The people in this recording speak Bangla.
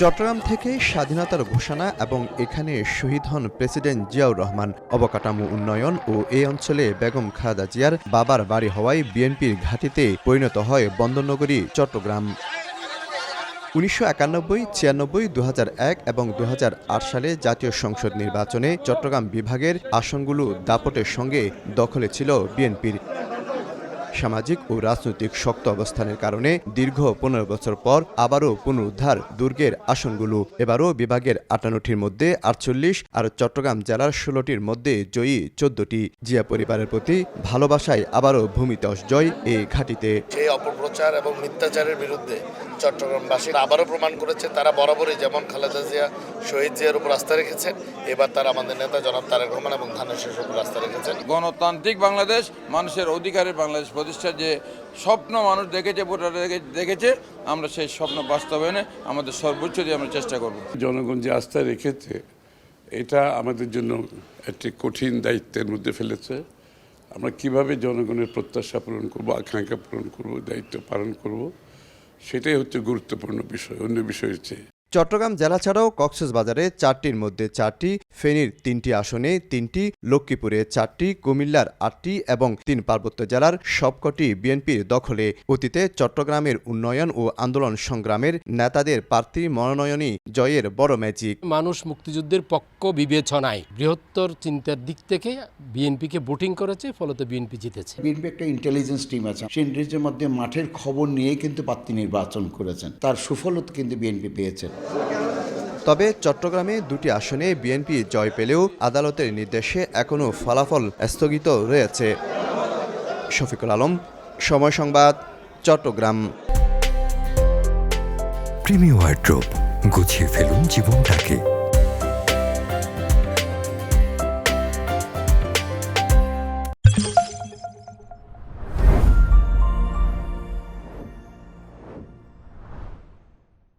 চট্টগ্রাম থেকে স্বাধীনতার ঘোষণা এবং এখানে শহীদ হন প্রেসিডেন্ট জিয়াউর রহমান। অবকাঠামো উন্নয়ন ও এই অঞ্চলে বেগম খালেদা জিয়ার বাবার বাড়ি হওয়ায় বিএনপির ঘাঁটিতে পরিণত হয় বন্দরনগরী চট্টগ্রাম। 1991, 96, 2001 এবং 2008 সালে জাতীয় সংসদ নির্বাচনে চট্টগ্রাম বিভাগের আসনগুলো দাপটের সঙ্গে দখলে ছিল বিএনপির। সামাজিক ও রাজনৈতিক শক্ত অবস্থানের কারণে দীর্ঘ 15 বছর পর আবারও পুনরুদ্ধার দুর্গের আসনগুলো। এবারও বিভাগের 58টির মধ্যে 48 আর চট্টগ্রাম জেলার 16টির মধ্যে জয়ী 14টি। জিয়া পরিবারের প্রতি ভালোবাসায় আবারও ভূমিধস জয় এই ঘাঁটিতে। সেই অপপ্রচার এবং মিথ্যাচারের বিরুদ্ধে চট্টগ্রামবাসী আবারও প্রমাণ করেছে তারা বরাবরই যেমন খালেদা জিয়া, শহীদ জিয়ার উপর আস্থা রেখেছেন, এবার তারা আমাদের নেতা জনাব তারেক রহমান এবং ধানের শীষের উপর আস্থা রেখেছেন। গণতান্ত্রিক বাংলাদেশ, মানুষের অধিকারের বাংলাদেশ প্রতিষ্ঠার যে স্বপ্ন মানুষ দেখেছে, ভোটার দেখেছে, আমরা সেই স্বপ্ন বাস্তবায়নে আমাদের সর্বোচ্চ দিয়ে আমরা চেষ্টা করব। জনগণ যে আস্থা রেখেছে এটা আমাদের জন্য একটি কঠিন দায়িত্বের মধ্যে ফেলেছে। আমরা কিভাবে জনগণের প্রত্যাশা পূরণ করব, আকাঙ্ক্ষা পূরণ করব, দায়িত্ব পালন করব, সেটাই হচ্ছে গুরুত্বপূর্ণ বিষয় অন্য বিষয়ের চেয়ে। চট্টগ্রাম জেলা ছাড়াও কক্সবাজারে 4টির মধ্যে 4টি, ফেনীর 3টি আসনে 3টি, লক্ষ্মীপুরে 4টি, কুমিল্লার 8টি এবং 3 পার্বত্য জেলার সবকটি বিএনপির দখলে। অতীতে চট্টগ্রামের উন্নয়ন ও আন্দোলন সংগ্রামের নেতাদের প্রার্থী মনোনয়নই জয়ের বড় ম্যাজিক। মানুষ মুক্তিযুদ্ধের পক্ষ বিবেচনায় বৃহত্তর চিন্তার দিক থেকে বিএনপিকে ভোটিং করেছে, ফলত বিএনপি জিতেছে। বিএনপি একটা ইন্টেলিজেন্স টিম আছে, সেই ইন্টেলিজেন্সের মধ্যে মাঠের খবর নিয়ে কিন্তু প্রার্থী নির্বাচন করেছেন, তার সুফলও কিন্তু বিএনপি পেয়েছে। তবে চট্টগ্রামে 2টি আসনে বিএনপি জয় পেলেও আদালতের নির্দেশে এখনও ফলাফল স্থগিত রয়েছে। শফিকুল আলম, সময় সংবাদ, চট্টগ্রাম। প্রিমিয়ার ড্রপ, গুছিয়ে ফেলুন জীবনটাকে।